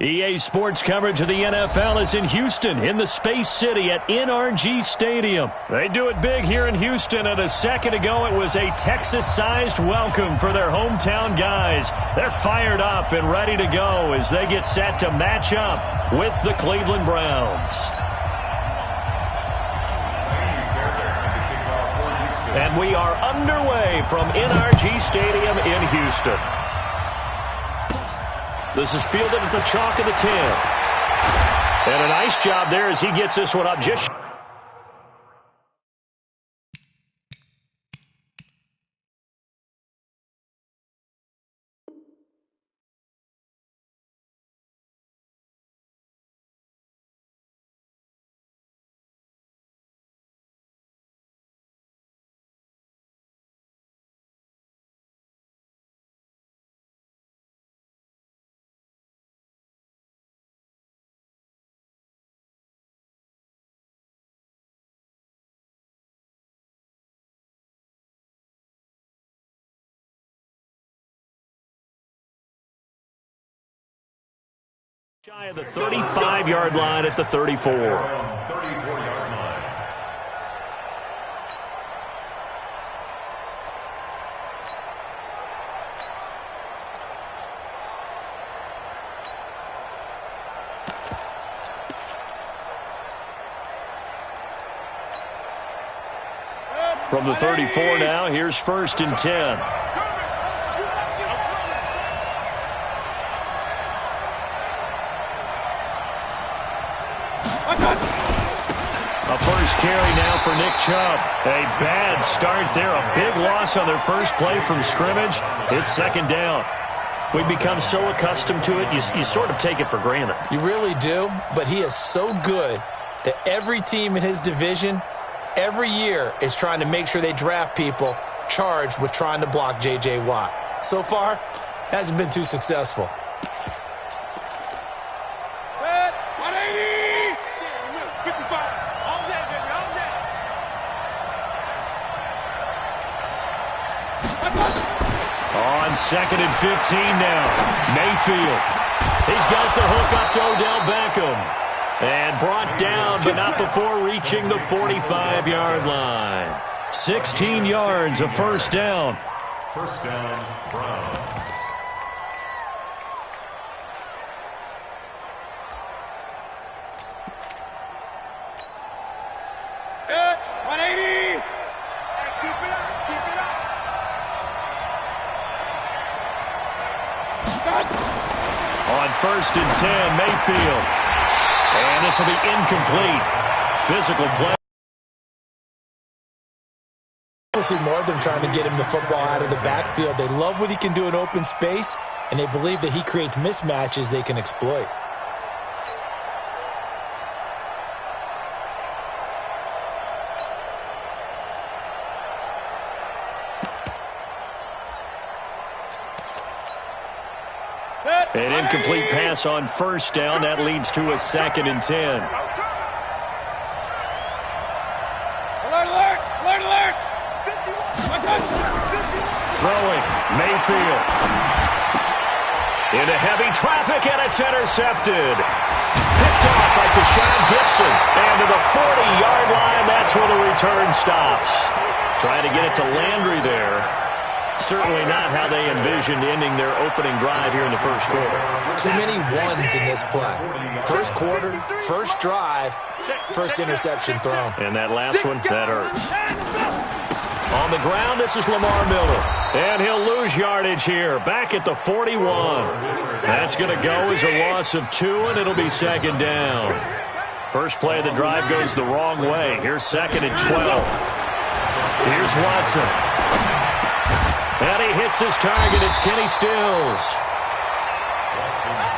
EA Sports coverage of the NFL is in Houston, in the Space City at NRG Stadium. They do it big here in Houston, and a second ago it was a Texas-sized welcome for their hometown guys. They're fired up and ready to go as they get set to match up with the Cleveland Browns. And we are underway from NRG Stadium in Houston. This is fielded at the chalk of the 10. And a nice job there as he gets this one up just shy of the 35-yard line at the 34. From the 34 now, here's 1st and 10. A first carry now for Nick Chubb. A bad start there. A big loss on their first play from scrimmage. It's 2nd down. We've become so accustomed to it, you sort of take it for granted. You really do, but he is so good that every team in his division, every year, is trying to make sure they draft people charged with trying to block J.J. Watt. So far, hasn't been too successful. On 2nd and 15 now. Mayfield. He's got the hook up to Odell Beckham. And brought down, but not before reaching the 45-yard line. 16 yards, a first down. First down, Browns. On 1st and 10, Mayfield. And this will be incomplete. Physical play. We'll see more of them trying to get him the football out of the backfield. They love what he can do in open space, and they believe that he creates mismatches they can exploit. An incomplete pass on 1st down. That leads to a 2nd and 10. Throwing, Mayfield. Into heavy traffic, and it's intercepted. Picked off by Deshaun Gibson. And to the 40-yard line, that's where the return stops. Trying to get it to Landry there. Certainly not how they envisioned ending their opening drive here in the first quarter. Too many ones in this play. First quarter, first drive, first interception thrown. And that last one, that hurts. On the ground, this is Lamar Miller. And he'll lose yardage here. Back at the 41. That's going to go as a loss of 2, and it'll be 2nd down. First play of the drive goes the wrong way. Here's 2nd and 12. Here's Watson. And he hits his target. It's Kenny Stills.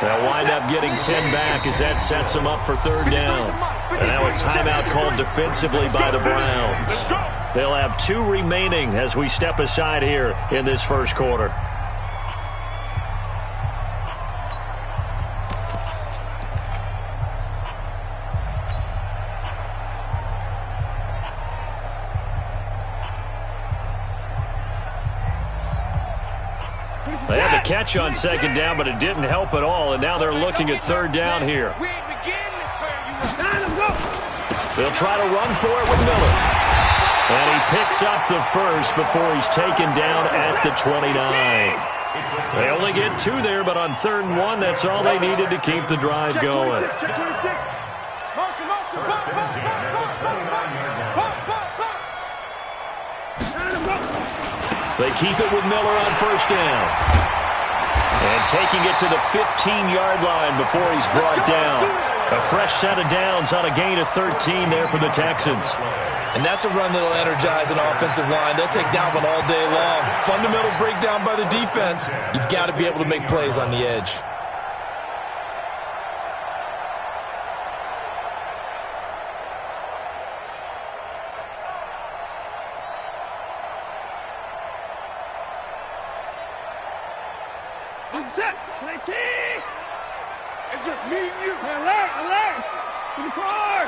They'll wind up getting 10 back as that sets them up for 3rd down. And now a timeout called defensively by the Browns. They'll have 2 remaining as we step aside here in this first quarter. They have the catch on second down, but it didn't help at all, and now they're looking at third down here. They'll try to run for it with Miller. And he picks up the first before he's taken down at the 29. They only get 2 there, but on 3rd and 1, that's all they needed to keep the drive going. They keep it with Miller on 1st down. And taking it to the 15-yard line before he's brought down. A fresh set of downs on a gain of 13 there for the Texans. And that's a run that'll energize an offensive line. They'll take that one all day long. Fundamental breakdown by the defense. You've got to be able to make plays on the edge. It's just me and you. Alert! To the car.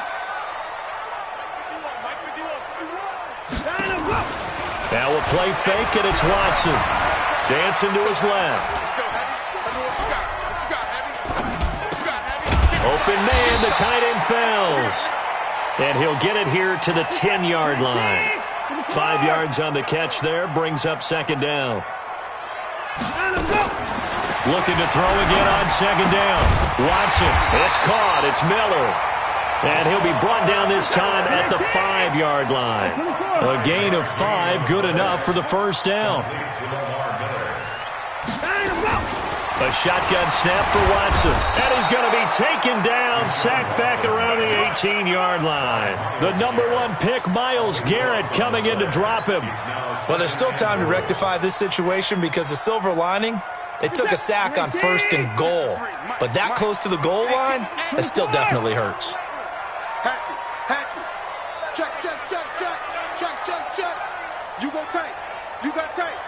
Now a play fake, and it's Watson. Dancing to his left. Open man, the tight end fails. And he'll get it here to the 10-yard line. 5 yards on the catch there, brings up 2nd down. Looking to throw again on 2nd down. Watson, it's caught, it's Miller. And he'll be brought down this time at the 5-yard line. A gain of 5, good enough for the 1st down. A shotgun snap for Watson. And he's going to be taken down, sacked back around the 18-yard line. The number 1 pick, Myles Garrett, coming in to drop him. Well, there's still time to rectify this situation because the silver lining, they took a sack on 1st and goal. But that close to the goal line, that still definitely hurts. Hatchet. Check. You go tight. You got tight.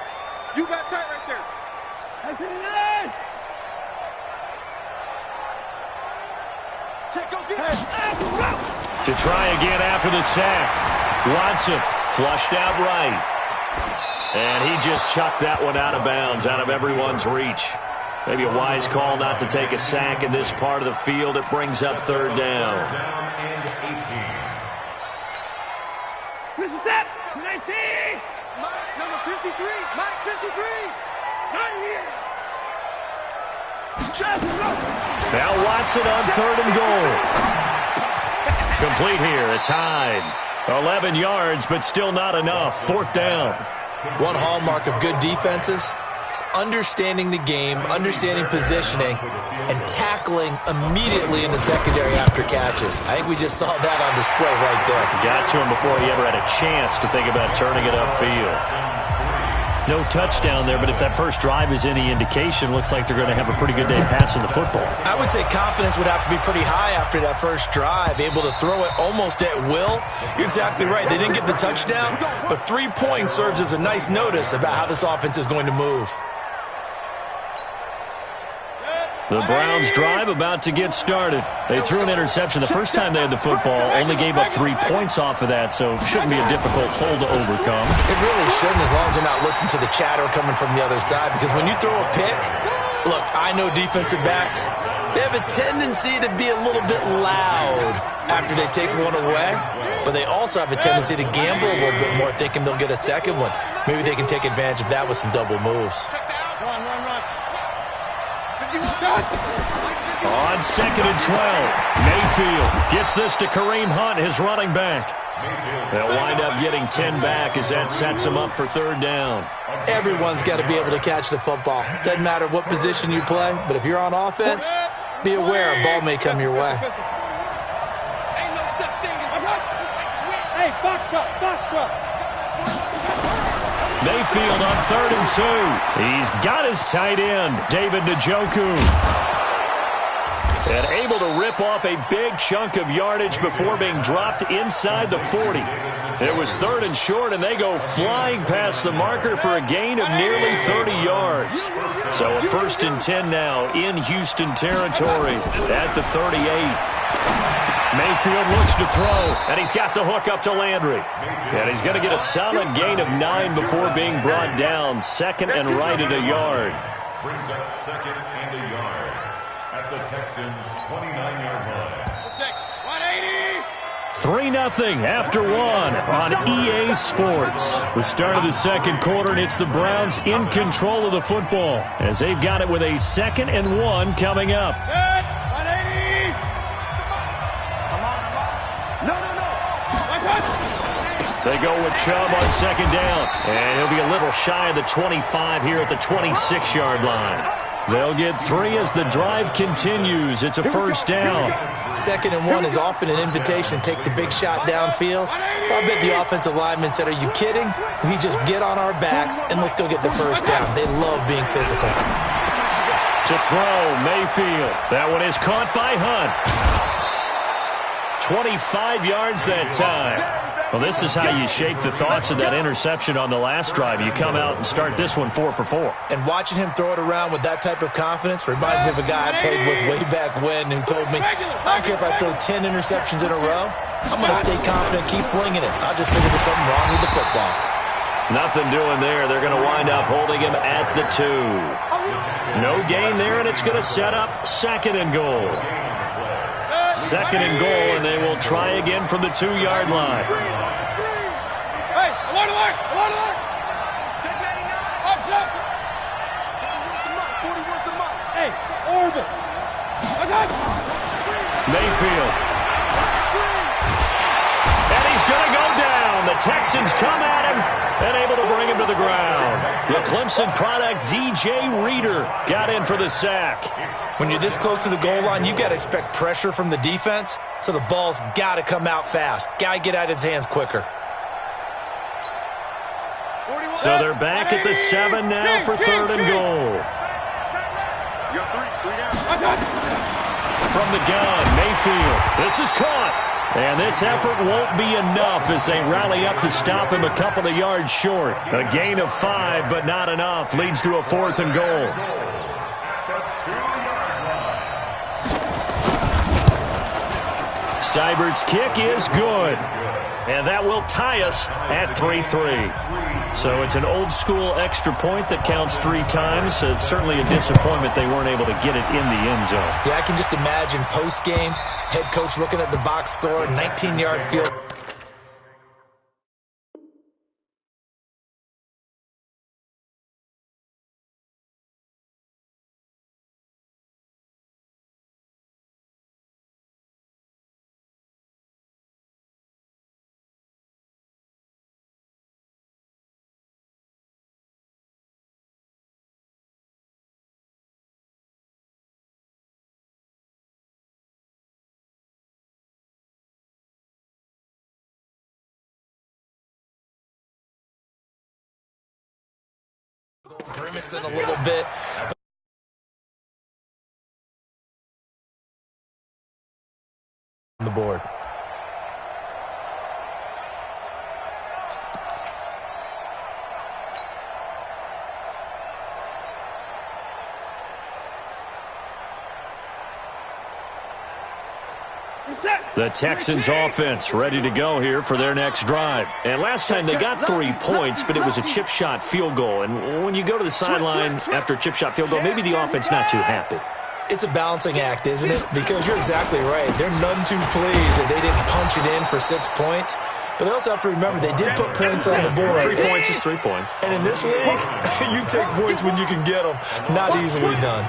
Right there. Check, go get it. To try again after the sack. Watson flushed out right. And he just chucked that one out of bounds, out of everyone's reach. Maybe a wise call not to take a sack in this part of the field. It brings up 3rd down. Where's the set? 19. Mike, number 53. Mike, 53. Not here. Now Watson on 3rd and goal. Complete here. It's Hyde. 11 yards, but still not enough. 4th down. One hallmark of good defenses is understanding the game, understanding positioning, and tackling immediately in the secondary after catches. I think we just saw that on display right there. Got to him before he ever had a chance to think about turning it upfield. No touchdown there, but if that first drive is any indication, looks like they're going to have a pretty good day passing the football. I would say confidence would have to be pretty high after that first drive, able to throw it almost at will. You're exactly right. They didn't get the touchdown, but 3 points serves as a nice notice about how this offense is going to move. The Browns drive about to get started. They threw an interception the first time they had the football, only gave up 3 points off of that, so shouldn't be a difficult hole to overcome. It really shouldn't, as long as they're not listening to the chatter coming from the other side, because when you throw a pick, look, I know defensive backs, they have a tendency to be a little bit loud after they take one away, but they also have a tendency to gamble a little bit more, thinking they'll get a second one. Maybe they can take advantage of that with some double moves. On 2nd and 12, Mayfield gets this to Kareem Hunt, his running back. They'll wind up getting 10 back as that sets them up for 3rd down. Everyone's got to be able to catch the football. Doesn't matter what position you play, but if you're on offense, be aware a ball may come your way. Hey, box truck. Mayfield on 3rd and 2. He's got his tight end, David Njoku. And able to rip off a big chunk of yardage before being dropped inside the 40. It was 3rd and short, and they go flying past the marker for a gain of nearly 30 yards. So a 1st and 10 now in Houston territory at the 38. Mayfield looks to throw, and he's got the hook up to Landry. And he's going to get a solid gain of 9 before being brought down. 2nd and right at a yard. brings up 2nd and a yard at the Texans' 29-yard line. 3-0 after one on EA Sports. The start of the second quarter, and it's the Browns in control of the football as they've got it with a 2nd and 1 coming up. They go with Chubb on 2nd down, and he'll be a little shy of the 25 here at the 26-yard line. They'll get 3 as the drive continues. It's a first down. 2nd and 1 is often an invitation to take the big shot downfield. I bet the offensive lineman said, "Are you kidding? We just get on our backs and let's go get the first down." They love being physical. To throw, Mayfield. That one is caught by Hunt. 25 yards that time. Well, this is how you shake the thoughts of that interception on the last drive. You come out and start this one 4 for 4. And watching him throw it around with that type of confidence reminds me of a guy I played with way back when who told me, "I don't care if I throw 10 interceptions in a row. I'm going to stay confident, keep flinging it. I'll just figure there's something wrong with the football." Nothing doing there. They're going to wind up holding him at the 2. No gain there, and it's going to set up 2nd and goal. 2nd and goal, and they will try again from the 2-yard line. Hey, I want to work. Check 99. Hey, over. Mayfield. And he's going to go down. The Texans come at him and able to bring him to the ground. The Clemson product, DJ Reader, got in for the sack. When you're this close to the goal line, you got to expect pressure from the defense, so the ball's got to come out fast. Got to get out of his hands quicker. So they're back at the 7 now for 3rd and goal. From the gun, Mayfield. This is caught. And this effort won't be enough as they rally up to stop him a couple of yards short. A gain of 5, but not enough. Leads to a 4th and goal. Seibert's kick is good. And that will tie us at 3-3. So it's an old-school extra point that counts 3 times. It's certainly a disappointment they weren't able to get it in the end zone. Yeah, I can just imagine post-game, head coach looking at the box score, 19-yard field. Grimacing a little bit. On the board. The Texans offense ready to go here for their next drive. And last time they got 3 points, but it was a chip shot field goal. And when you go to the sideline after a chip shot field goal, maybe the offense not too happy. It's a balancing act, isn't it? Because you're exactly right. They're none too pleased that they didn't punch it in for 6 points. But they also have to remember they did put points on the board. 3 points is 3 points. And in this league, you take points when you can get them. Not easily done.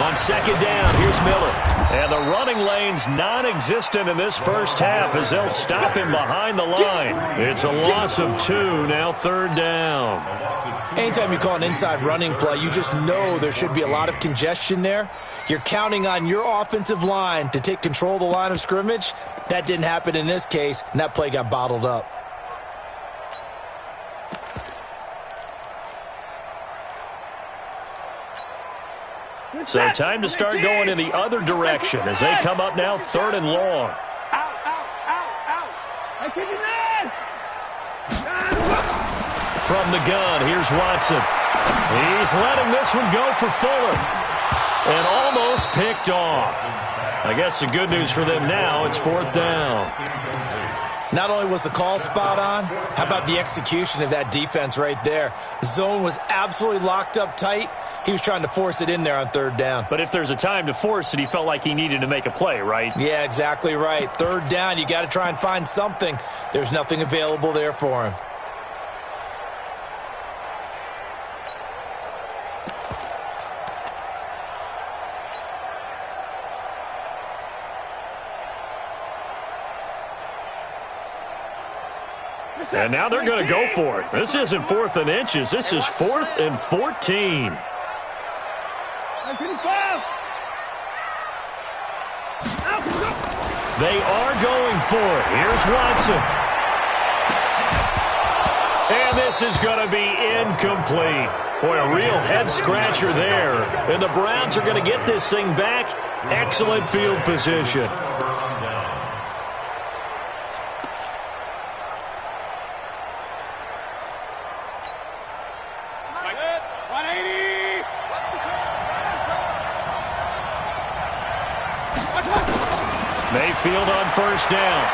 On 2nd down, here's Miller. And the running lane's non-existent in this first half as they'll stop him behind the line. It's a loss of 2, now 3rd down. Anytime you call an inside running play, you just know there should be a lot of congestion there. You're counting on your offensive line to take control of the line of scrimmage. That didn't happen in this case, and that play got bottled up. So time to start going in the other direction as they come up now 3rd and long. From the gun, here's Watson. He's letting this one go for Fuller. And almost picked off. I guess the good news for them now, it's 4th down. Not only was the call spot on, how about the execution of that defense right there? The zone was absolutely locked up tight. He was trying to force it in there on third down. But if there's a time to force it, he felt like he needed to make a play, right? Yeah, exactly right. Third down, you got to try and find something. There's nothing available there for him. And now they're going to go for it. This isn't 4th and inches. This is 4th and 14. They are going for it. Here's Watson. And this is going to be incomplete. Boy, a real head-scratcher there. And the Browns are going to get this thing back. Excellent field position. Mayfield on first down.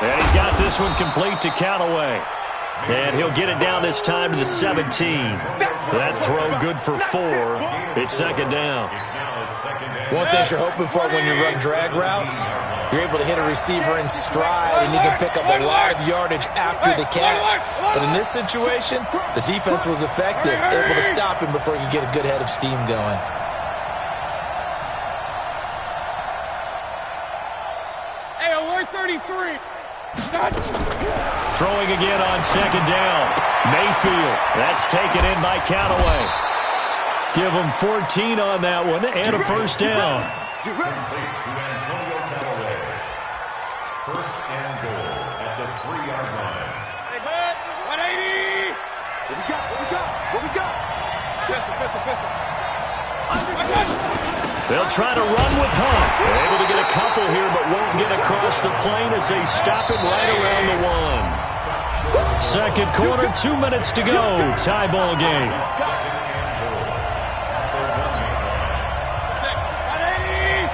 And he's got this one complete to Callaway. And he'll get it down this time to the 17. That throw good for 4. It's second down. One thing you're hoping for when you run drag routes, you're able to hit a receiver in stride and you can pick up a lot of yardage after the catch. But in this situation, the defense was effective, able to stop him before he could get a good head of steam going. Throwing again on second down. Mayfield. That's taken in by Callaway. Give him 14 on that one and a first down. First and goal at the 3-yard line. 180. What we got? Pistol. They'll try to run with Hunt. They're able to get a couple here, but won't get across the plane as they stop him right around the 1. Second quarter, 2 minutes to go. Tie ball game.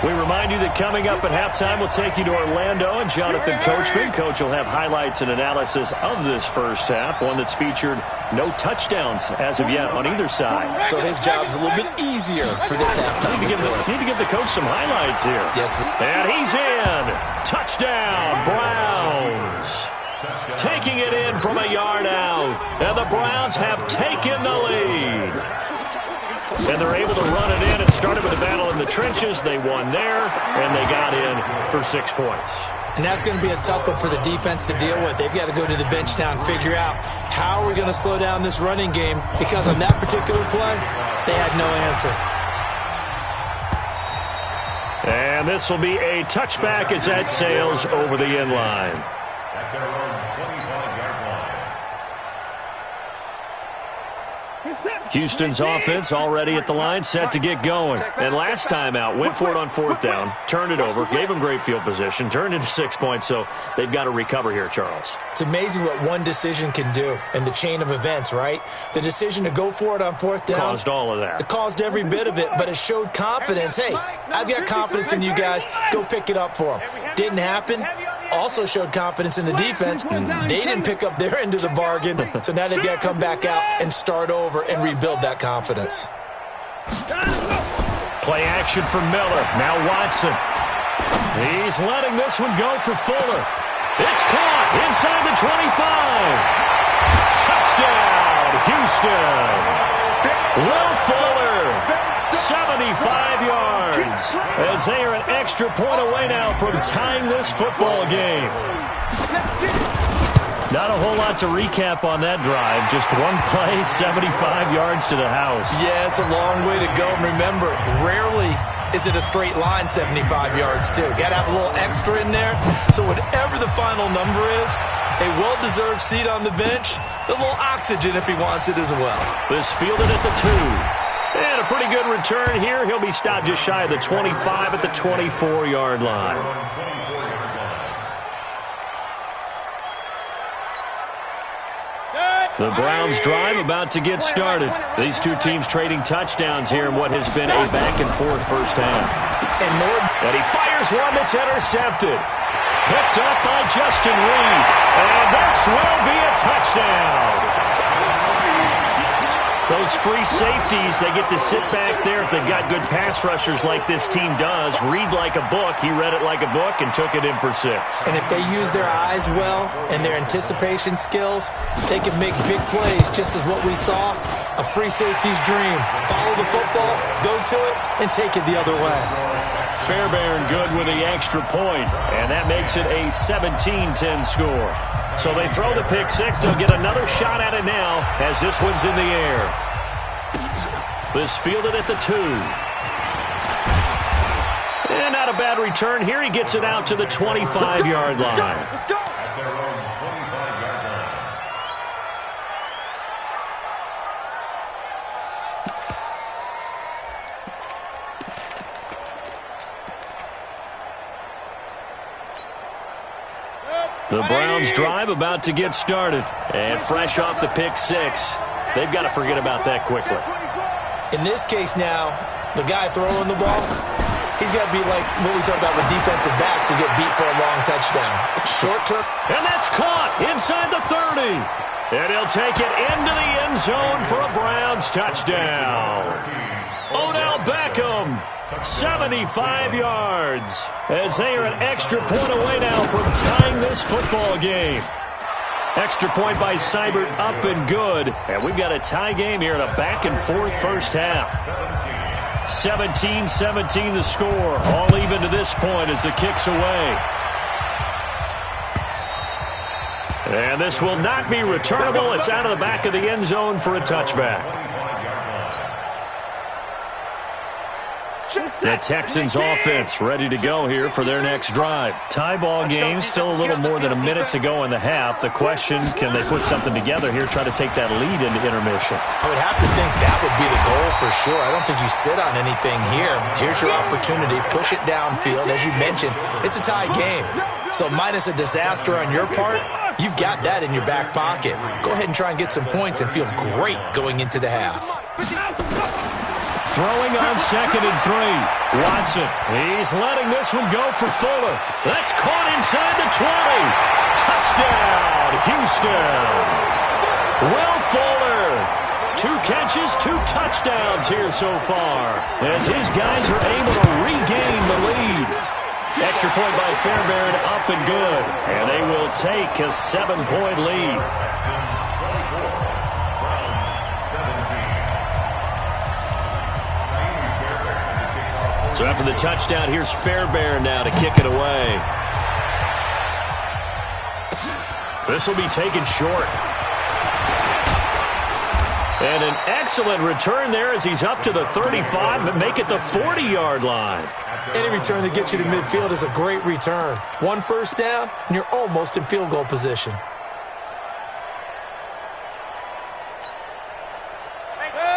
We remind you that coming up at halftime, we'll take you to Orlando and Jonathan Coachman. Coach will have highlights and analysis of this first half, one that's featured no touchdowns as of yet on either side. So his job's a little bit easier for this halftime. Need to give the coach some highlights here. Yes. And he's in. Touchdown, Browns. Taking it in from a yard out. And the Browns have taken the lead. And they're able to run it in. It started with a battle in the trenches. They won there, and they got in for 6 points. And that's going to be a tough one for the defense to deal with. They've got to go to the bench now and figure out how are we going to slow down this running game, because on that particular play, they had no answer. And this will be a touchback as that sails over the end line. At their own 25-yard line. Houston's offense already at the line, set to get going. And last time out, went for it on 4th down, turned it over, gave them great field position, turned into 6 points, so they've got to recover here, Charles. It's amazing what one decision can do in the chain of events, right? The decision to go for it on 4th down caused all of that. It caused every bit of it, but it showed confidence. Hey, I've got confidence in you guys. Go pick it up for them. Didn't happen. Also showed confidence in the defense. They didn't pick up their end of the bargain, so now they've got to come back out and start over and rebuild that confidence. Play action for Miller. Now Watson. He's letting this one go for Fuller. It's caught inside the 25. Touchdown, Houston. Will Fuller, 75 yards, as they are an extra point away now from tying this football game. Not a whole lot to recap on that drive. Just one play, 75 yards to the house. Yeah, it's a long way to go. Remember, rarely is it a straight line 75 yards, too. Got to have a little extra in there. So whatever the final number is, a well-deserved seat on the bench, a little oxygen if he wants it as well. This fielded at the 2. And a pretty good return here. He'll be stopped just shy of the 25 at the 24-yard line. The Browns drive about to get started. These two teams trading touchdowns here in what has been a back-and-forth first half. And he fires one that's intercepted. Picked up by Justin Reed. And this will be a touchdown. Those free safeties, they get to sit back there if they've got good pass rushers like this team does. Read like a book. He read it like a book and took it in for 6. And if they use their eyes well and their anticipation skills, they can make big plays, just as what we saw. A free safety's dream. Follow the football, go to it, and take it the other way. Fairbairn good with the extra point, and that makes it a 17-10 score. So they throw the pick 6. They'll get another shot at it now as this one's in the air. This fielded at the 2. And not a bad return here. He gets it out to the 25-yard line. At their own 25-yard line. The Browns drive about to get started. And fresh off the pick 6, they've got to forget about that quickly. In this case now, the guy throwing the ball, he's got to be like what we talk about with defensive backs who get beat for a long touchdown. Short term. And that's caught inside the 30. And he'll take it into the end zone for a Browns touchdown. Odell Beckham, 75 yards, as they are an extra point away now from tying this football game. Extra point by Seibert, up and good. And we've got a tie game here in a back-and-forth first half. 17-17 the score. All even to this point as the kick's away. And this will not be returnable. It's out of the back of the end zone for a touchback. The Texans offense ready to go here for their next drive. Tie ball game, still a little more than a minute to go in the half. The question, can they put something together here, try to take that lead into intermission? I would have to think that would be the goal for sure. I don't think you sit on anything here. Here's your opportunity. Push it downfield. As you mentioned, it's a tie game. So minus a disaster on your part, you've got that in your back pocket. Go ahead and try and get some points and feel great going into the half. Throwing on 2nd and 3. Watson, he's letting this one go for Fuller. That's caught inside the 20. Touchdown, Houston. Will Fuller. 2 catches, 2 touchdowns here so far, as his guys are able to regain the lead. Extra point by Fairbairn, up and good. And they will take a 7-point lead. So after the touchdown, here's Fairbairn now to kick it away. This will be taken short. And an excellent return there as he's up to the 35, but make it the 40-yard line. Any return that gets you to midfield is a great return. 1 first down, and you're almost in field goal position.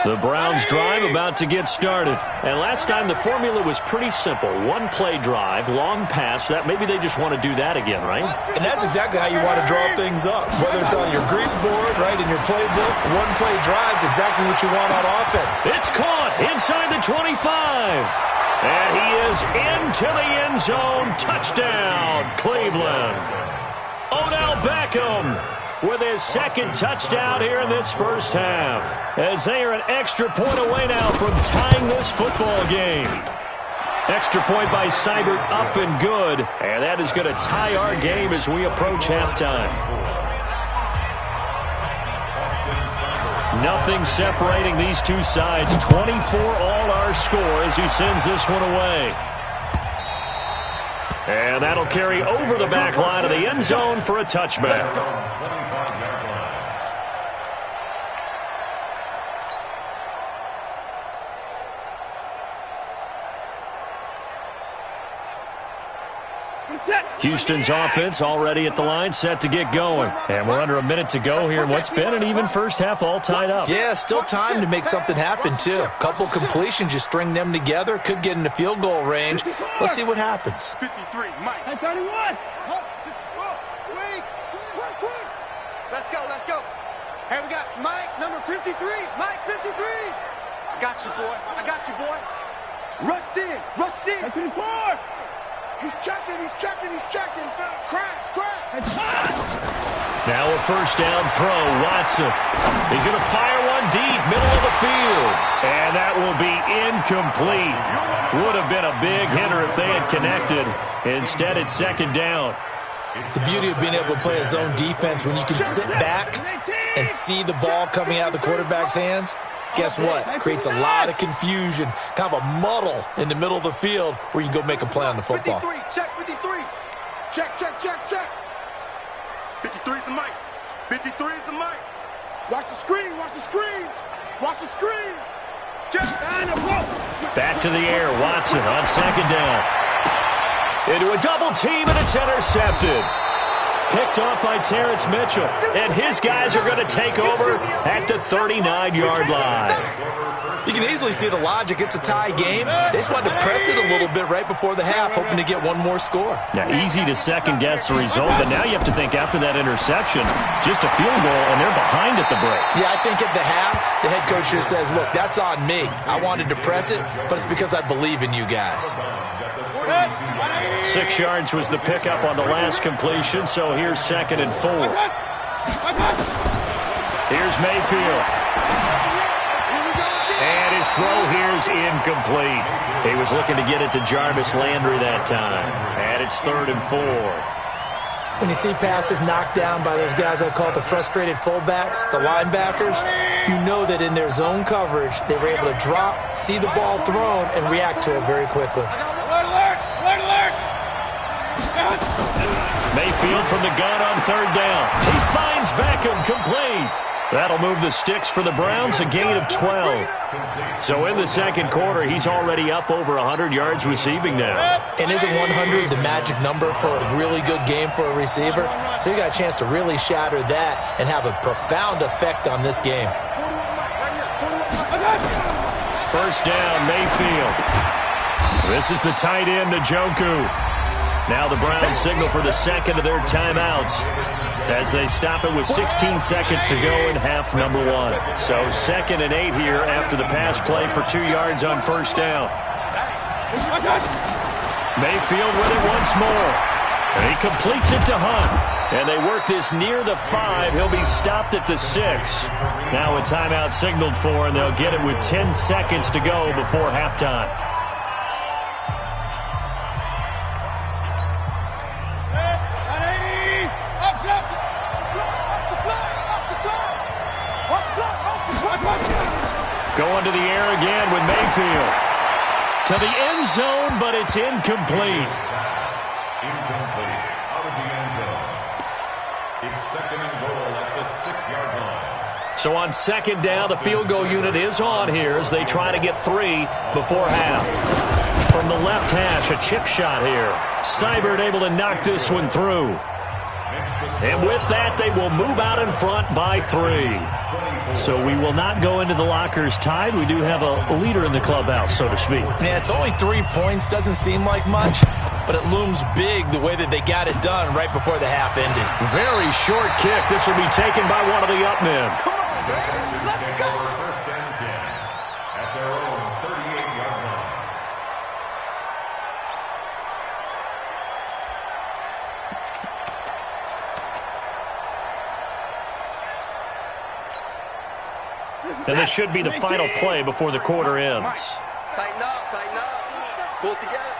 The Browns drive about to get started. And last time the formula was pretty simple. 1 play drive, long pass. That maybe they just want to do that again, right? And that's exactly how you want to draw things up. Whether it's on your grease board, right, in your playbook, 1 play drive's exactly what you want on offense. It's caught inside the 25. And he is into the end zone. Touchdown, Cleveland. Odell Beckham with his 2nd touchdown here in this first half, as they are an extra point away now from tying this football game. Extra point by Seibert, up and good, and that is going to tie our game as we approach halftime. Nothing separating these two sides. 24 all our score as he sends this one away. And that'll carry over the back line of the end zone for a touchback. Houston's offense already at the line, set to get going. And we're under a minute to go here in what's been an even first half, all tied up. Yeah, still time to make something happen, too. A couple completions, you string them together, could get into field goal range. Let's see what happens. 53, Mike. 31. Wait. Let's go, let's go. Hey, we got Mike, number 53. Mike, 53. I got you, boy. Rush in. 54. He's checking. Crash. Now a first down throw, Watson. He's going to fire one deep, middle of the field. And that will be incomplete. Would have been a big hitter if they had connected. Instead, it's second down. The beauty of being able to play a zone defense when you can sit back and see the ball coming out of the quarterback's hands, guess what? Creates a lot of confusion, kind of a muddle in the middle of the field where you can go make a play on the football. 53, check 53. Check. 53 is the mic. 53 is the mic. Watch the screen. Check. Back to the air, Watson on second down. Into a double team, and it's intercepted. Picked off by Terrence Mitchell. And his guys are going to take over at the 39-yard line. You can easily see the logic. It's a tie game. They just wanted to press it a little bit right before the half, hoping to get one more score. Now, easy to second-guess the result, but now you have to think after that interception, just a field goal, and they're behind at the break. Yeah, I think at the half, the head coach just says, look, that's on me. I wanted to press it, but it's because I believe in you guys. 6 yards was the pickup on the last completion, so here's 2nd and 4. Here's Mayfield. And his throw here's incomplete. He was looking to get it to Jarvis Landry that time. And it's 3rd and 4. When you see passes knocked down by those guys I call the frustrated fullbacks, the linebackers, you know that in their zone coverage, they were able to drop, see the ball thrown, and react to it very quickly. Mayfield from the gun on 3rd down. He finds Beckham, complete. That'll move the sticks for the Browns, a gain of 12. So in the second quarter, he's already up over 100 yards receiving now. And isn't 100 the magic number for a really good game for a receiver? So he got a chance to really shatter that and have a profound effect on this game. First down, Mayfield. This is the tight end, Njoku. Now the Browns signal for the second of their timeouts as they stop it with 16 seconds to go in half number 1. So 2nd and 8 here after the pass play for 2 yards on first down. Mayfield with it once more. And he completes it to Hunt. And they work this near the 5. He'll be stopped at the 6. Now a timeout signaled for, and they'll get it with 10 seconds to go before halftime. Going to the air again with Mayfield. To the end zone, but it's incomplete. Incomplete. Out of the end zone. It's 2nd and goal at the 6-yard line. So on 2nd down, the field goal unit is on here as they try to get 3 before half. From the left hash, a chip shot here. Seibert able to knock this one through. And with that, they will move out in front by 3. So we will not go into the lockers tied. We do have a leader in the clubhouse, so to speak. Yeah, it's only 3 points. Doesn't seem like much, but it looms big the way that they got it done right before the half ended. Very short kick. This will be taken by one of the up men. Let's go. First and 10 at their own 38-yard line. And this should be the final play before the quarter ends. Tighten up. Pull it together.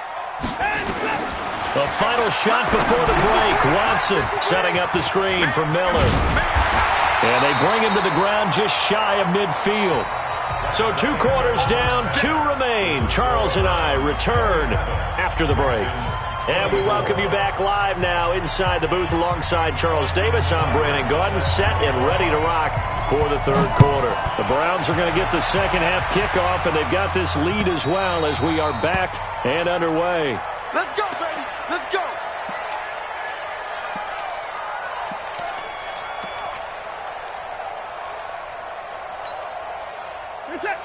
The final shot before the break. Watson setting up the screen for Miller. And they bring him to the ground just shy of midfield. So 2 quarters down, 2 remain. Charles and I return after the break. And we welcome you back live now inside the booth alongside Charles Davis. I'm Brandon Gaudin, set and ready to rock for the 3rd quarter. The Browns are going to get the second half kickoff, and they've got this lead as well as we are back and underway. Let's go, baby. Let's go.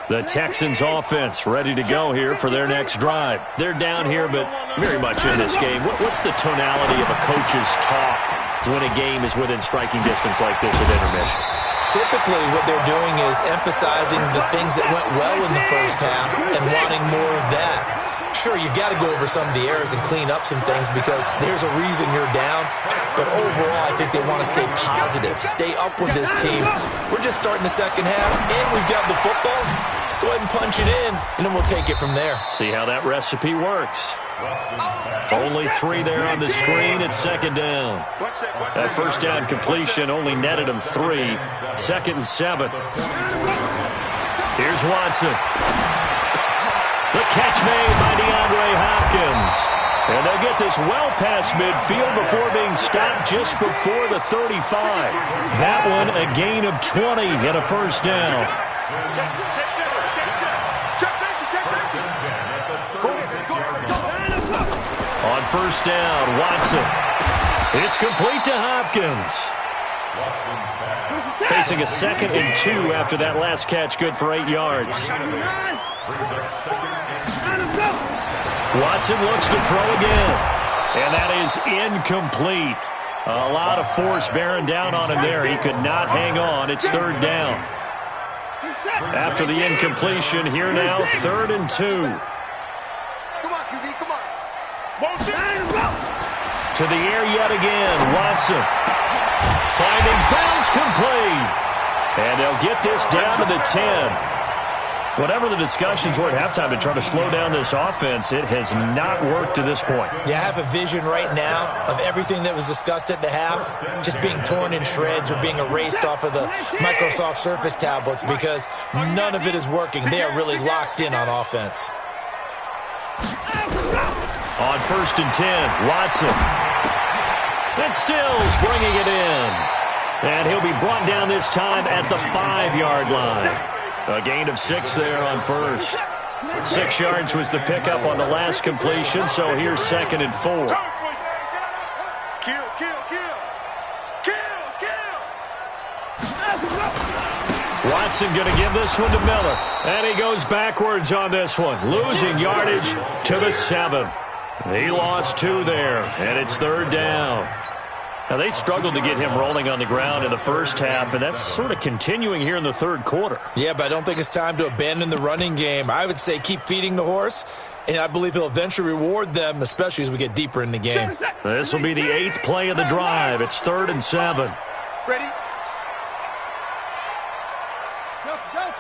The Texans offense ready to go here for their next drive. They're down here, but very much in this game. What's the tonality of a coach's talk when a game is within striking distance like this at intermission? Typically, what they're doing is emphasizing the things that went well in the first half and wanting more of that. Sure, you've got to go over some of the errors and clean up some things because there's a reason you're down. But overall, I think they want to stay positive, stay up with this team. We're just starting the second half, and we've got the football. Let's go ahead and punch it in, and then we'll take it from there. See how that recipe works. Only 3 there on the screen at second down. That first down completion only netted him 3. 2nd and 7. Here's Watson. The catch made by DeAndre Hopkins. And they'll get this well past midfield before being stopped just before the 35. That one a gain of 20 and a first down. On first down, Watson. It's complete to Hopkins. Facing a 2nd and 2 after that last catch, good for 8 yards. Watson looks to throw again. And that is incomplete. A lot of force bearing down on him there. He could not hang on. It's 3rd down. After the incompletion, here now, 3rd and 2. Come on, QB, come on. To the air yet again, Watson. Finding fouls complete. And they'll get this down to the 10. Whatever the discussions were at halftime to try to slow down this offense, it has not worked to this point. Yeah, I have a vision right now of everything that was discussed at the half just being torn in shreds or being erased off of the Microsoft Surface tablets because none of it is working. They are really locked in on offense. On 1st and 10, Watson. And Stills bringing it in. And he'll be brought down this time at the 5-yard line. A gain of 6 there on first. 6 yards was the pickup on the last completion, so here's 2nd and 4. Kill, kill, kill. Kill, kill. Watson going to give this one to Miller. And he goes backwards on this one, losing yardage to the 7. He lost 2 there, and it's 3rd down. Now, they struggled to get him rolling on the ground in the first half, and that's sort of continuing here in the 3rd quarter. Yeah, but I don't think it's time to abandon the running game. I would say keep feeding the horse, and I believe he'll eventually reward them, especially as we get deeper in the game. This will be the 8th play of the drive. It's 3rd and 7. Ready? Go, go.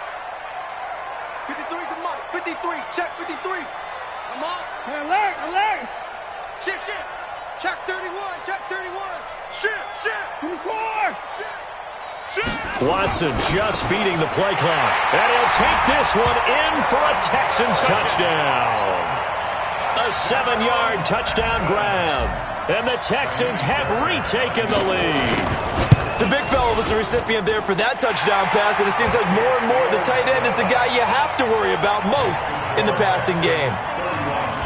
53 to Mike. 53. Check 53. Come on. Hey, alert. Shift. Check 31. Check 31. Shift. 24. Shift. Watson just beating the play clock. And he'll take this one in for a Texans touchdown. A 7-yard touchdown grab. And the Texans have retaken the lead. The big fella was the recipient there for that touchdown pass, and it seems like more and more the tight end is the guy you have to worry about most in the passing game.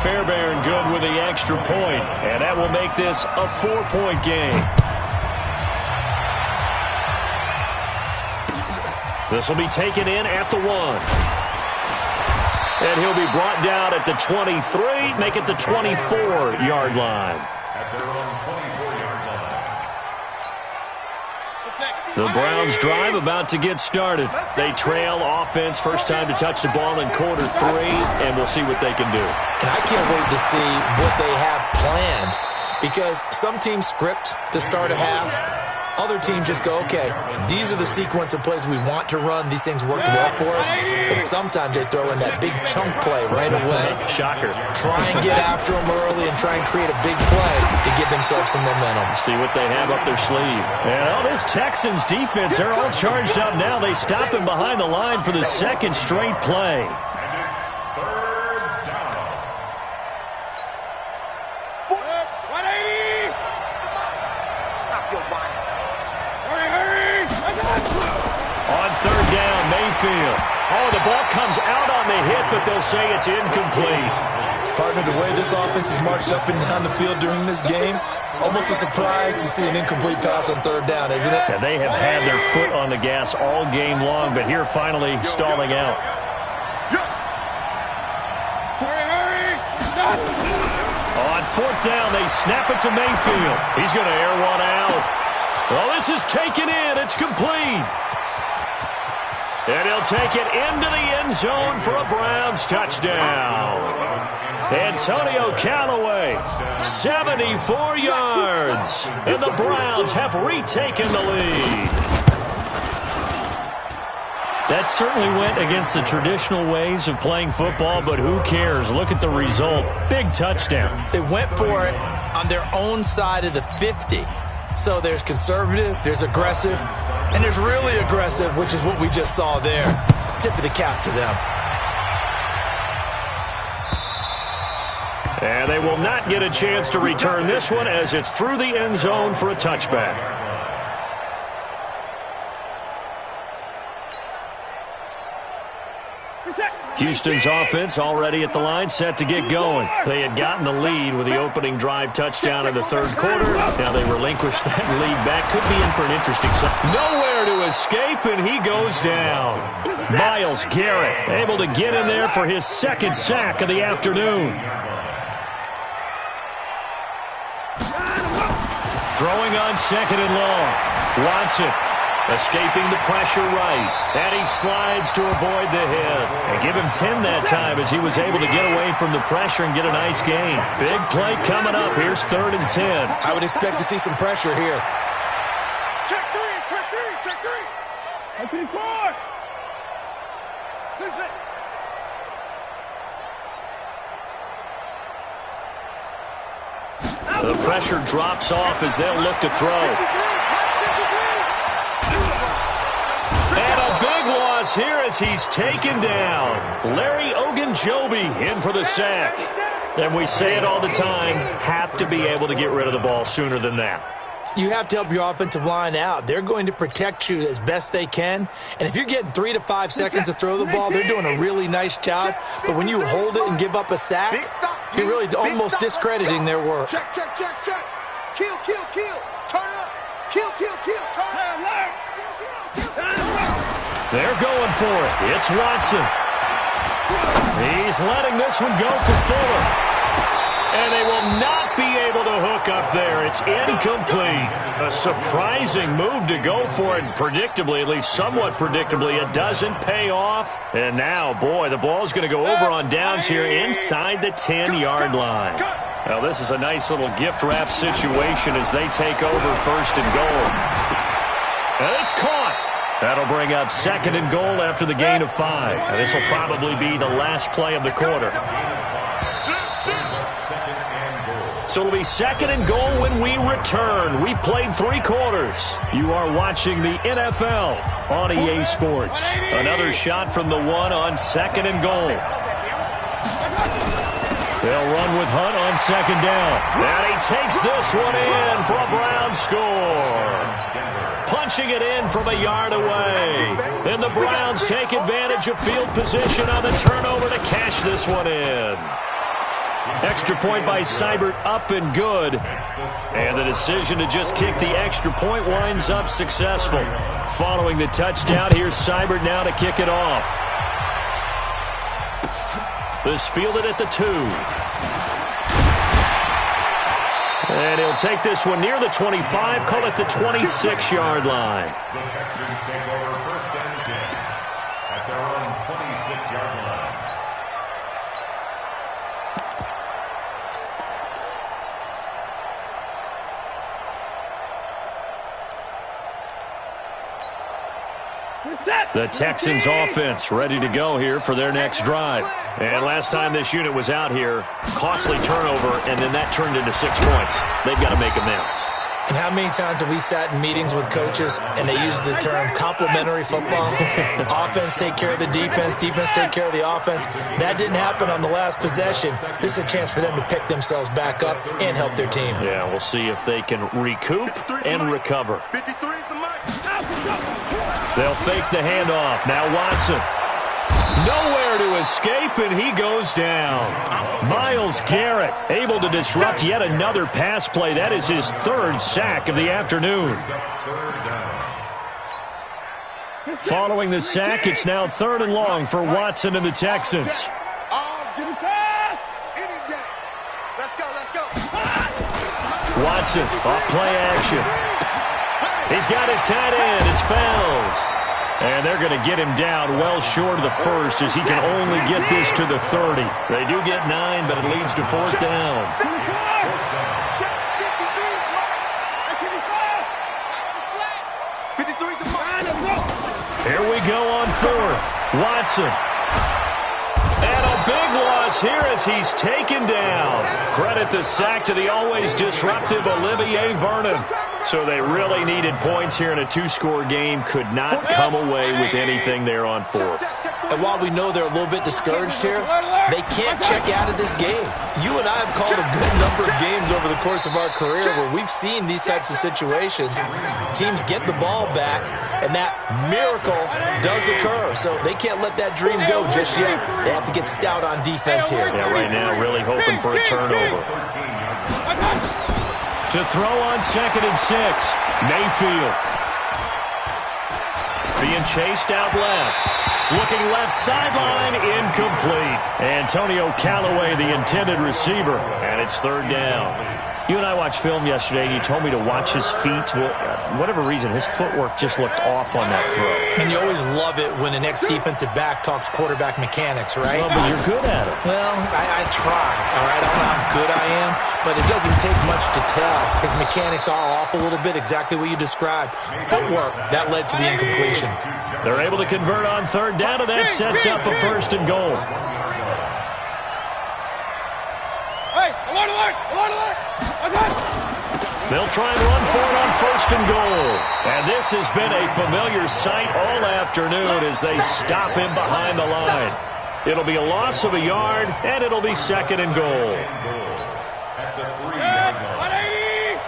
Fairbairn good with the extra point, and that will make this a 4-point game. This will be taken in at the 1. And he'll be brought down at the 23, make it the 24-yard line. At their own 24-yard line. The Browns drive about to get started. They trail offense, first time to touch the ball in quarter 3, and we'll see what they can do. And I can't wait to see what they have planned because some teams script to start a half. Other teams just go, okay, these are the sequence of plays we want to run. These things worked well for us. And sometimes they throw in that big chunk play right away. Shocker. Try and get after them early and try and create a big play to give themselves some momentum. See what they have up their sleeve. And this Texans defense, they're all charged up now. They stop him behind the line for the 2nd straight play. And it's 3rd down. 180. Stop your body. On 3rd down, Mayfield. Oh, the ball comes out on the hit, but they'll say it's incomplete. Partner, the way this offense has marched up and down the field during this game, it's almost a surprise to see an incomplete pass on 3rd down, isn't it? And they have had their foot on the gas all game long, but here finally stalling out. On 4th down, they snap it to Mayfield. He's going to air one out. Well, this is taken in. It's complete. And he'll take it into the end zone for a Browns touchdown. Antonio Callaway, 74 yards. And the Browns have retaken the lead. That certainly went against the traditional ways of playing football, but who cares? Look at the result. Big touchdown. They went for it on their own side of the 50. So there's conservative, there's aggressive, and there's really aggressive, which is what we just saw there. Tip of the cap to them. And they will not get a chance to return this one as it's through the end zone for a touchback. Houston's offense already at the line, set to get going. They had gotten the lead with the opening drive touchdown in the third quarter. Now they relinquish that lead back. Could be in for an interesting nowhere to escape, and he goes down. Myles Garrett able to get in there for his second sack of the afternoon. Throwing on second and long. Watson escaping the pressure right. And he slides to avoid the hit. And give him 10 that time as he was able to get away from the pressure and get a nice gain. Big play coming up. Here's 3rd and 10. I would expect to see some pressure here. Check three, check three, check three. Open four. 6. The pressure drops off as they'll look to throw. And a big loss here as he's taken down. Larry Ogunjobi in for the sack. And we say it all the time, have to be able to get rid of the ball sooner than that. You have to help your offensive line out. They're going to protect you as best they can. And if you're getting 3 to 5 seconds to throw the ball, they're doing a really nice job. But when you hold it and give up a sack, you're really almost discrediting their work. Check, check, check, check. Kill, kill, kill. Turn up. Kill, kill, kill. Turn up. They're going for it. It's Watson. He's letting this one go for Fuller. And they will not be able to hook up there. It's incomplete. A surprising move to go for it. And predictably, at least somewhat predictably, it doesn't pay off. And now, boy, the ball's going to go over on downs here inside the 10-yard line. Now, this is a nice little gift wrap situation as they take over 1st and goal. And it's caught. That'll bring up 2nd and goal after the gain of 5. Now, this will probably be the last play of the quarter. So it'll be 2nd and goal when we return. We've played 3 quarters. You are watching the NFL on EA Sports. Another shot from the 1 on 2nd and goal. They'll run with Hunt on 2nd down. And he takes this one in for a Brown score. Punching it in from a yard away. And the Browns take advantage of field position on the turnover to cash this one in. Extra point by Seibert, up and good. And the decision to just kick the extra point winds up successful. Following the touchdown, here's Seibert now to kick it off. This fielded at the 2. And he'll take this one near the 25, call it the 26-yard line. The Texans take over 1st and 10 at their own 26-yard line. The Texans offense ready to go here for their next drive. And last time this unit was out here, costly turnover, and then that turned into 6 points. They've got to make amends. And how many times have we sat in meetings with coaches and they use the term complementary football? Offense take care of the defense, defense take care of the offense. That didn't happen on the last possession. This is a chance for them to pick themselves back up and help their team. Yeah, we'll see if they can recoup and recover. 53 is the mic. They'll fake the handoff. Now Watson. Nowhere to escape, and he goes down. Myles Garrett able to disrupt yet another pass play. That is his 3rd sack of the afternoon. Following the sack, it's now 3rd and long for Watson and the Texans. Let's go, let's go. Watson off play action. He's got his tight end. It's Fells. And they're going to get him down well short of the first as he can only get this to the 30. They do get 9, but it leads to 4th down. Here we go on 4th. Watson. And a big loss here as he's taken down. Credit the sack to the always disruptive Olivier Vernon. So they really needed points here in a 2-score game. Could not come away with anything there on 4th. And while we know they're a little bit discouraged here, they can't check out of this game. You and I have called a good number of games over the course of our career where we've seen these types of situations. Teams get the ball back, and that miracle does occur. So they can't let that dream go just yet. They have to get stout on defense here. Yeah, right now really hoping for a turnover. To throw on 2nd and 6, Mayfield. Being chased out left. Looking left sideline, incomplete. Antonio Callaway, the intended receiver, and it's 3rd down. You and I watched film yesterday, and you told me to watch his feet. Well, for whatever reason, his footwork just looked off on that throw. And you always love it when an ex-defensive back talks quarterback mechanics, right? Well, but you're good at it. Well, I try, all right? I don't know how good I am, but it doesn't take much to tell. His mechanics are off a little bit, exactly what you described. Footwork, that led to the incompletion. They're able to convert on 3rd down, and that sets up a 1st and goal. Hey, alert, alert, alert, alert. They'll try and run for it on 1st and goal. And this has been a familiar sight all afternoon as they stop him behind the line. It'll be a loss of a yard, and it'll be 2nd and goal. At the 3-yard line.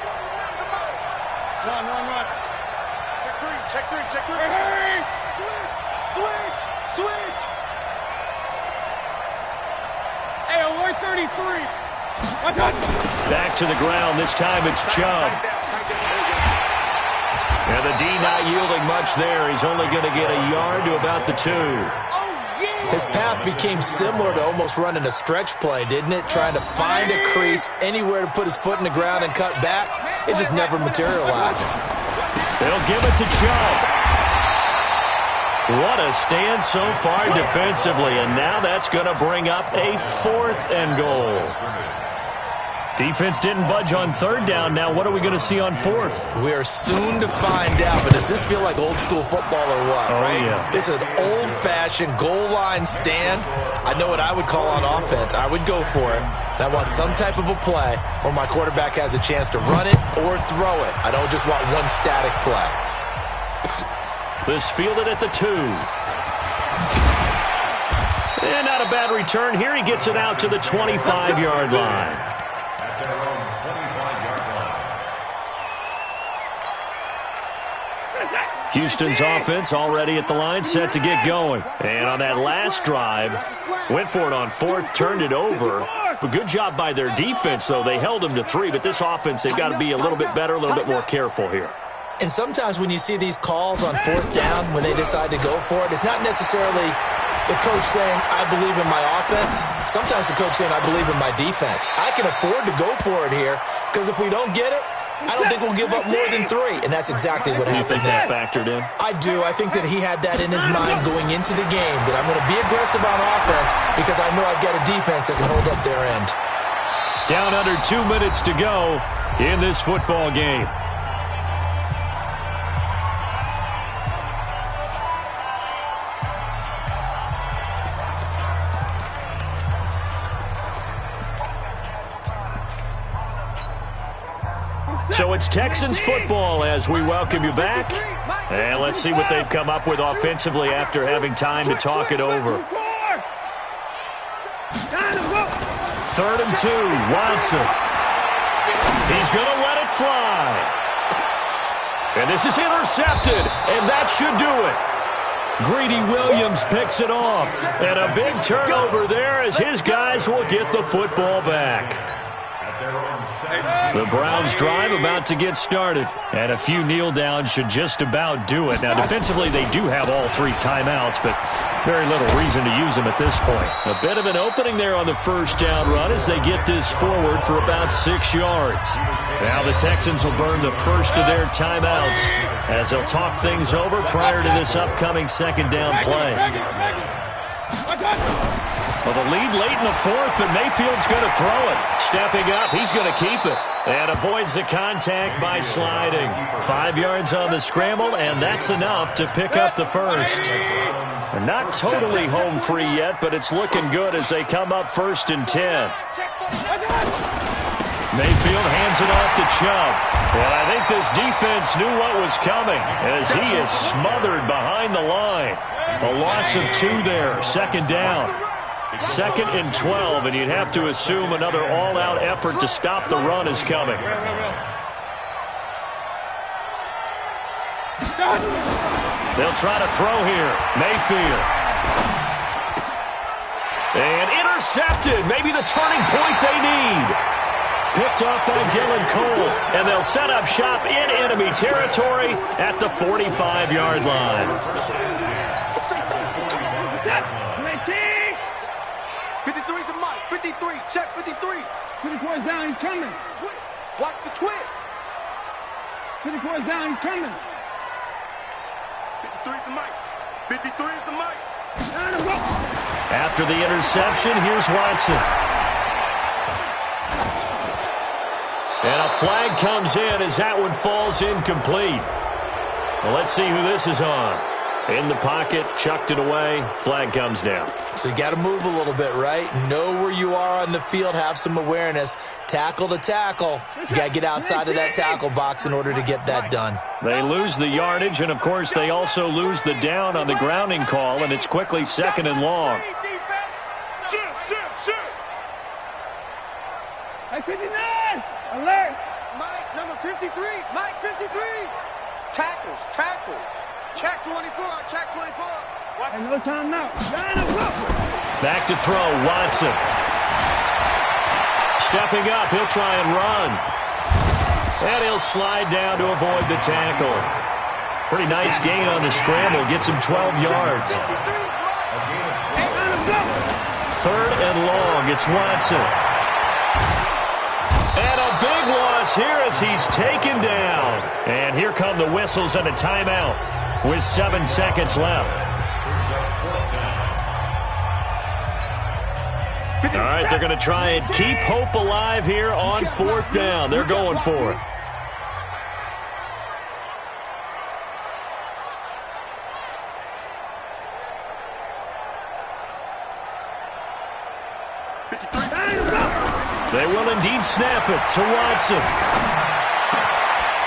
Son, run. Check three. Hey! Switch. Hey, alert 33. Back to the ground. This time it's Chubb. And the D not yielding much there. He's only going to get a yard to about the 2. His path became similar to almost running a stretch play, didn't it? Trying to find a crease, anywhere to put his foot in the ground and cut back. It just never materialized. They'll give it to Chubb. What a stand so far defensively, and now that's going to bring up a 4th and goal. Defense didn't budge on 3rd down. Now what are we going to see on 4th? We are soon to find out, but does this feel like old school football or what, right? Yeah. This is an old-fashioned goal line stand. I know what I would call on offense. I would go for it. And I want some type of a play where my quarterback has a chance to run it or throw it. I don't just want one static play. This fielded at the 2. And not a bad return here. He gets it out to the 25-yard line. At their own 25-yard line. Houston's offense already at the line, set to get going. And on that last drive, went for it on 4th, turned it over. But good job by their defense, though. They held them to 3, but this offense, they've got to be a little bit better, a little bit more careful here. And sometimes when you see these calls on 4th down, when they decide to go for it, it's not necessarily the coach saying, I believe in my offense. Sometimes the coach saying, I believe in my defense. I can afford to go for it here because if we don't get it, I don't think we'll give up more than 3. And that's exactly what happened. You think that factored in? I do. I think that he had that in his mind going into the game, that I'm going to be aggressive on offense because I know I've got a defense that can hold up their end. Down under 2 minutes to go in this football game. So it's Texans football as we welcome you back. And let's see what they've come up with offensively after having time to talk it over. 3rd and 2, Watson. He's going to let it fly. And this is intercepted, and that should do it. Greedy Williams picks it off. And a big turnover there as his guys will get the football back. The Browns drive about to get started, and a few kneel downs should just about do it. Now, defensively, they do have all 3 timeouts, but Very little reason to use him at this point. A bit of an opening there on the first down run as they get this forward for about 6 yards. Now the Texans will burn the first of their timeouts as they'll talk things over prior to this upcoming second down play. Well, the lead late in the fourth, but Mayfield's going to throw it. Stepping up, he's going to keep it. And avoids the contact by sliding. 5 yards on the scramble, and that's enough to pick up the first. They're not totally home free yet, but it's looking good as they come up 1st and 10. Mayfield hands it off to Chubb. And I think this defense knew what was coming as he is smothered behind the line. A loss of 2 there, 2nd down. 2nd and 12, and you'd have to assume another all-out effort to stop the run is coming. They'll try to throw here. Mayfield. And intercepted. Maybe the turning point they need. Picked off by Dylan Cole. And they'll set up shop in enemy territory at the 45-yard line. 53's the mic. 53. Check 53. 54's down. He's coming. Watch the twist. 54's down. He's coming. 53's the mic. 53's the mic. After the interception, here's Watson. And a flag comes in as that one falls incomplete. Well, let's see who this is on. In the pocket, chucked it away, flag comes down. So you got to move a little bit, right? Know where you are on the field, have some awareness. Tackle to tackle. You got to get outside of that tackle box in order to get that done. They lose the yardage, and of course they also lose the down on the grounding call, and it's quickly 2nd and long. Hey, 59! Alert! Mike, number 53! Mike, 53! Tackles, tackles. Check 24, check 24. And no time now. Back to throw, Watson. Stepping up, he'll try and run. And he'll slide down to avoid the tackle. Pretty nice gain on the scramble, gets him 12 yards. 3rd and long, it's Watson. And a big loss here as he's taken down. And here come the whistles and a timeout with 7 seconds left. All right, they're going to try and keep hope alive here on 4th down. They're going for it. They will indeed snap it to Watson.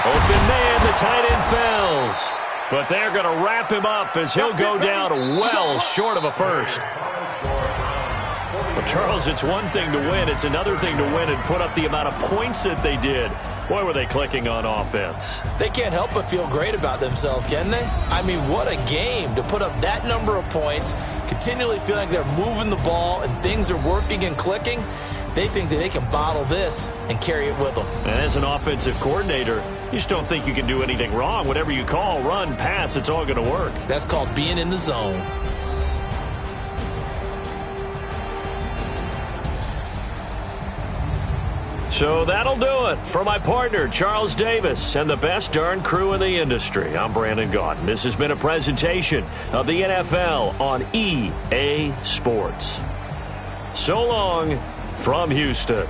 Open man, the tight end fails. But they're going to wrap him up as he'll go down well short of a first. Well, Charles, it's one thing to win. It's another thing to win and put up the amount of points that they did. Boy, were they clicking on offense. They can't help but feel great about themselves, can they? I mean, what a game to put up that number of points, continually feeling like they're moving the ball and things are working and clicking. They think that they can bottle this and carry it with them. And as an offensive coordinator, you just don't think you can do anything wrong. Whatever you call, run, pass, it's all going to work. That's called being in the zone. So that'll do it for my partner, Charles Davis, and the best darn crew in the industry. I'm Brandon Gaudin. This has been a presentation of the NFL on EA Sports. So long from Houston.